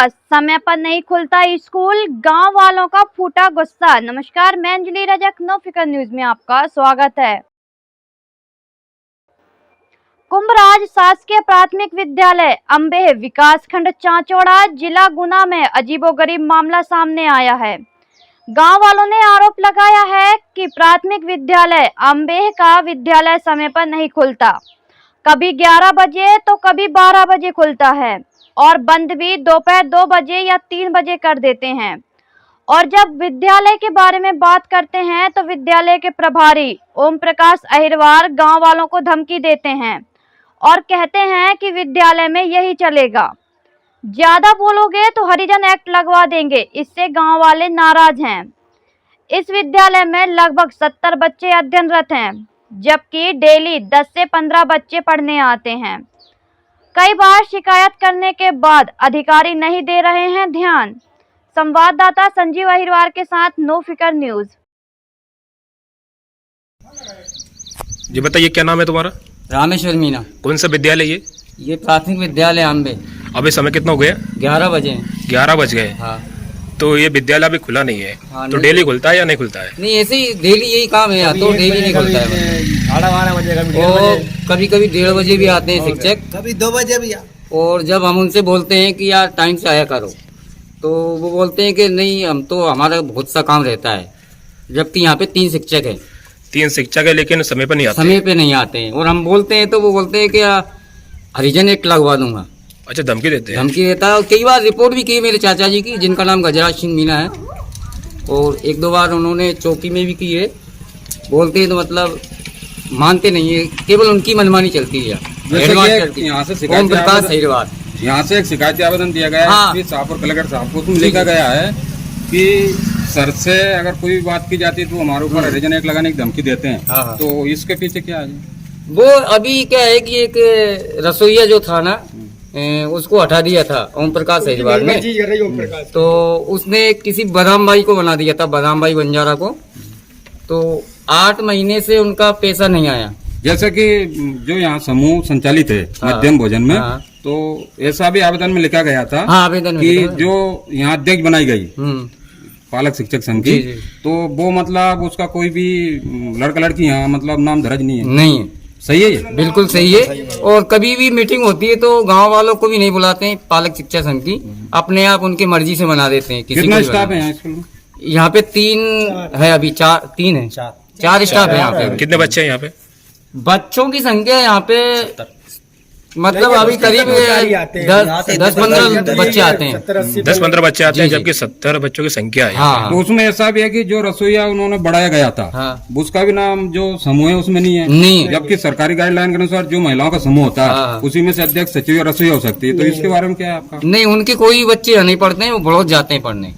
समय पर नहीं खुलता स्कूल, गांव वालों का फूटा गुस्सा। नमस्कार, मैं अंजलि रजक, नो फिकर न्यूज में आपका स्वागत है। कुंभराज शासकीय प्राथमिक विद्यालय अंबेह विकासखंड चांचौड़ा जिला गुना में अजीबोगरीब मामला सामने आया है। गांव वालों ने आरोप लगाया है कि प्राथमिक विद्यालय अंबेह का विद्यालय समय पर नहीं खुलता। कभी 11 बजे तो कभी 12 बजे खुलता है और बंद भी दोपहर 2 बजे या 3 बजे कर देते हैं। और जब विद्यालय के बारे में बात करते हैं तो विद्यालय के प्रभारी ओम प्रकाश अहिरवार गांव वालों को धमकी देते हैं और कहते हैं कि विद्यालय में यही चलेगा, ज्यादा बोलोगे तो हरिजन एक्ट लगवा देंगे। इससे गांव वाले नाराज हैं। इस विद्यालय में लगभग 70 बच्चे अध्ययनरत हैं, जबकि डेली 10 से 15 बच्चे पढ़ने आते हैं। कई बार शिकायत करने के बाद अधिकारी नहीं दे रहे हैं ध्यान। संवाददाता संजीव अहिरवार के साथ नो फिकर न्यूज। जी बताइए, क्या नाम है तुम्हारा? रामेश्वर मीना। कौन सा विद्यालय ये प्राथमिक विद्यालय अम्बे। अभी समय कितना हो गया? 11 बजे। 11 बज गए। हाँ। तो ये विद्यालय अभी खुला नहीं है। हाँ, तो नहीं डेली खुलता है या नहीं खुलता है? नहीं, ऐसे ही डेली यही काम है, तो डेली नहीं खुलता है। 12 बजे कभी कभी 1:30 बजे भी आते हैं शिक्षक, कभी 2 बजे भी। और जब हम उनसे बोलते हैं कि यार टाइम से आया करो, तो वो बोलते हैं कि नहीं, हम तो हमारा बहुत सा काम रहता है। जबकि यहाँ पे 3 शिक्षक हैं। 3 शिक्षक है लेकिन समय पर नहीं आते। समय पे नहीं आते हैं। और हम बोलते हैं तो वो बोलते हैं कि हरिजन एक्ट लगवा दूंगा। अच्छा, धमकी देते हैं? धमकी देता है। और कई बार रिपोर्ट भी की मेरे चाचा जी की, जिनका नाम गजराज सिंह मीना है, और 1-2 बार उन्होंने चौकी में भी की है। बोलते हैं तो मतलब मानते नहीं है, केवल उनकी मनमानी चलती है। यहाँ से ओम प्रकाश अहिरवार, यहाँ से एक शिकायती आवेदन दिया गया है। हाँ। शाहपुर कलेक्टर साहब को उसमें लिखा गया है कि सर से अगर कोई बात की जाती है तो हमारे ऊपर हरिजन एक्ट लगाने की धमकी देते हैं। हाँ। तो इसके पीछे क्या है? वो अभी क्या है कि एक रसोईया जो था ना, उसको हटा दिया था ओम प्रकाश अहिरवार ने। तो उसने किसी बदाम भाई को बना दिया था, बदाम भाई बंजारा को। तो 8 महीने से उनका पैसा नहीं आया। जैसे कि जो यहाँ समूह संचालित है मध्यम भोजन में, हाँ। तो ऐसा भी आवेदन में लिखा गया था। हाँ, आवेदन में कि लिखा गया। जो यहाँ अध्यक्ष बनाई गई पालक शिक्षक संघ की, जी। तो वो मतलब उसका कोई भी लड़का लड़की यहाँ मतलब नाम दर्ज नहीं है। नहीं है। सही है ये? बिल्कुल सही है। और कभी भी मीटिंग होती है तो गांव वालों को भी नहीं बुलाते हैं, पालक शिक्षा संघ की अपने आप उनकी मर्जी से बना देते हैं। कितना स्टाफ है यहाँ स्कूल में? यहाँ पे 3 है, अभी 3 है। 4 स्टाफ है यहाँ पे। कितने बच्चे हैं यहाँ पे? बच्चों की संख्या यहाँ पे मतलब अभी करीब 10-15 बच्चे आते हैं। 10-15 बच्चे आते हैं, जी। जबकि 70 बच्चों की संख्या है। हाँ। तो उसमें ऐसा भी है कि जो रसोईया उन्होंने बढ़ाया गया था, हाँ। उसका भी नाम जो समूह है उसमें नहीं है। नहीं है। जबकि सरकारी गाइडलाइन के अनुसार जो महिलाओं का समूह होता है, हाँ। उसी में से अध्यक्ष सचिव या रसोईया हो सकती है। तो इसके बारे में क्या है आपका? नहीं, उनके कोई बच्चे यहाँ नहीं पढ़ते हैं, वो बहुत जाते हैं पढ़ने।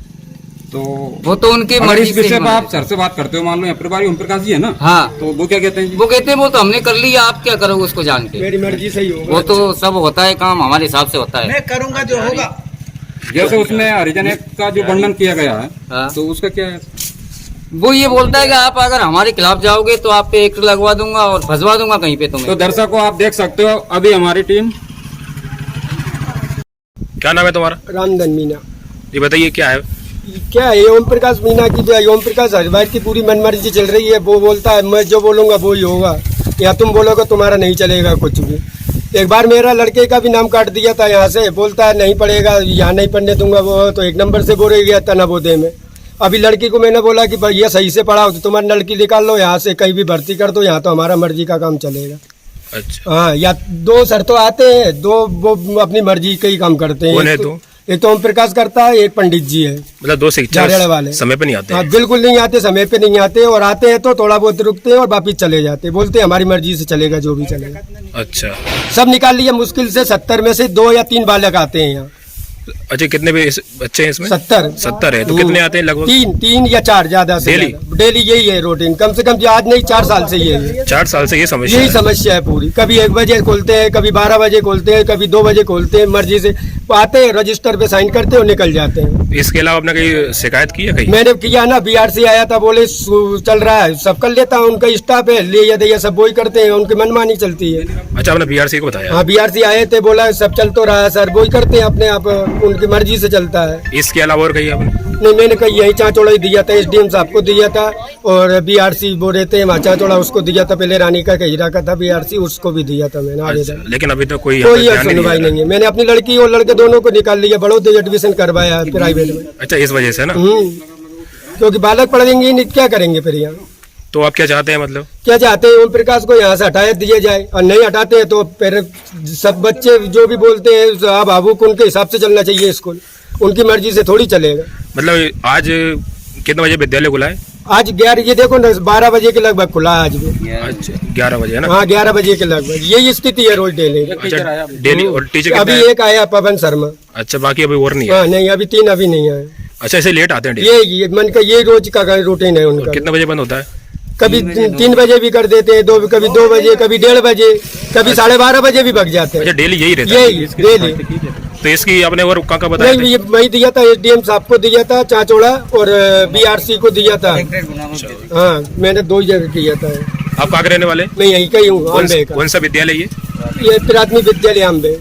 तो वो तो उनके अगर मर्जी इस से विषय पर आप सर से बात करते हो, मान लो प्रभारी ओम प्रकाश जी है ना, हाँ, तो वो क्या कहते हैं? वो कहते हैं वो तो हमने कर लिया, आप क्या करोगे उसको जान के? मेरी मर्जी से ही होगा। वो तो सब होता है काम हमारे हिसाब से होता है। मैं करूंगा जो होगा। जैसे उसमें हरिजन एक्ट का जो वर्णन किया गया है, हाँ। तो उसका क्या है? वो ये बोलता है कि आप अगर हमारे खिलाफ जाओगे तो आप पे एक्ट लगवा दूंगा और फंसवा दूंगा कहीं पे तुम्हें। तो दर्शकों आप देख सकते हो, अभी हमारी टीम। क्या नाम है तुम्हारा? रामधन मीना। जी बताइए, क्या है? क्या है, ओम प्रकाश मीना की जो ओम प्रकाश अहिरवार की पूरी मनमर्जी चल रही है। वो बोलता है मैं जो बोलूंगा वो ही होगा, या तुम बोलोगे तुम्हारा नहीं चलेगा कुछ भी। एक बार मेरा लड़के का भी नाम काट दिया था यहाँ से, बोलता है नहीं पढ़ेगा, यहाँ नहीं पढ़ने दूंगा। वो तो 1 नंबर से बोले गया था नवोदय में। अभी लड़की को मैंने बोला कि भैया सही से पढ़ाओ, तो तुम्हारी लड़की निकाल लो यहाँ से, कहीं भी भर्ती कर दो, यहाँ तो हमारा मर्जी का काम चलेगा। अच्छा। हाँ, या 2 सर तो आते हैं, 2 वो अपनी मर्जी का ही काम करते हैं। कौन है 2? एक तो ओम प्रकाश करता है, एक पंडित जी है। मतलब 2 शिक्षक झाड़ियाँ वाले समय पे नहीं आते हाँ, हैं? बिल्कुल नहीं आते, समय पे नहीं आते। और आते हैं तो थोड़ा बहुत रुकते हैं और वापिस चले जाते हैं। बोलते हैं हमारी मर्जी से चलेगा, जो भी चलेगा। अच्छा। सब निकाल लिया, मुश्किल से 70 में से 2 या 3 बालक आते हैं यहाँ। अच्छा, कितने भी बच्चे हैं इसमें? 70 है। तो कितने आते हैं लगभग? 3 या 4 ज्यादा से डेली? डेली यही है रूटीन, कम से कम आज नहीं 4 साल से यही है। 4 साल से ये समस्या यही है। समस्या है पूरी। कभी 1 बजे खोलते हैं, कभी 12 बजे खोलते हैं, कभी 2 बजे खोलते हैं, मर्जी से आते हैं, रजिस्टर पे साइन करते हैं और निकल जाते हैं। इसके अलावा आपने कहीं शिकायत की है कहीं? मैंने किया ना, BRC आया था, बोले चल रहा है, सब कर लेता हूँ, उनका स्टाफ है, ले या सब वही करते हैं, उनकी मनमानी चलती है। अच्छा, आपने बीआरसी को बताया। हाँ बीआरसी आए थे, बोला सब चल तो रहा है सर, वही करते हैं अपने आप, उनकी मर्जी से चलता है। इसके अलावा और कहीं आपने? नहीं, मैंने कही यही चाचौड़ा ही दिया था, एसडीएम साहब को दिया था, और बीआरसी बोल रहे थे वहाँ चाचौड़ा उसको दिया था, पहले रानी का हीरा का था बीआरसी, उसको भी दिया था मैंने अच्छा, आवेदन। लेकिन अभी तो कोई यहाँ पे कोई ध्यान नहीं सुनवाई दिया। नहीं है। मैंने अपनी लड़की और लड़के दोनों को निकाल लिया, बड़ौदा एडमिशन करवाया प्राइवेट में। अच्छा, इस वजह से ना। क्योंकि बालक पढ़ेंगे ही नहीं, क्या करेंगे फिर यहाँ? तो आप क्या चाहते हैं मतलब? क्या चाहते हैं, ओम प्रकाश को यहाँ से हटाया दिया जाए, और नहीं हटाते हैं तो फिर सब बच्चे जो भी बोलते हैं अब अबूक उनके हिसाब से चलना चाहिए स्कूल, उनकी मर्जी से थोड़ी चलेगा। मतलब आज कितने बजे विद्यालय खुला है? आज 11, ये देखो ना 12 बजे के लगभग खुला है आज भी। अच्छा, 11 बजे है ना? हाँ 11 बजे के लगभग, यही स्थिति है रोज डेली। अच्छा, डेली। और टीचर अभी कितने हैं? एक आया पवन शर्मा। अच्छा, बाकी अभी और नहीं है? हाँ नहीं, अभी 3 अभी नहीं आए। अच्छा, ऐसे लेट आते हैं डेली? ये मन का ये रोज का रूटीन है और उनका। कितने बजे बंद होता है? कभी 3 बजे भी कर देते हैं, कभी 2 बजे, कभी 1:30 बजे, कभी 12:30 बजे भी भग जाते अच्छा, हैं। डेली यही रहता है? यही डेली। तो इसकी आपने और कहाँ बताया? नहीं, ये वही दिया था, एसडीएम साहब को दिया था चाचौड़ा, और बीआरसी को दिया था। हाँ मैंने 2 जगह किया था। आप कहाँ के रहने वाले? मैं यहीं का ही हूँ, आम्बे का। कौन सा विद्यालय ये? ये प्राथमिक विद्यालय आम्बे।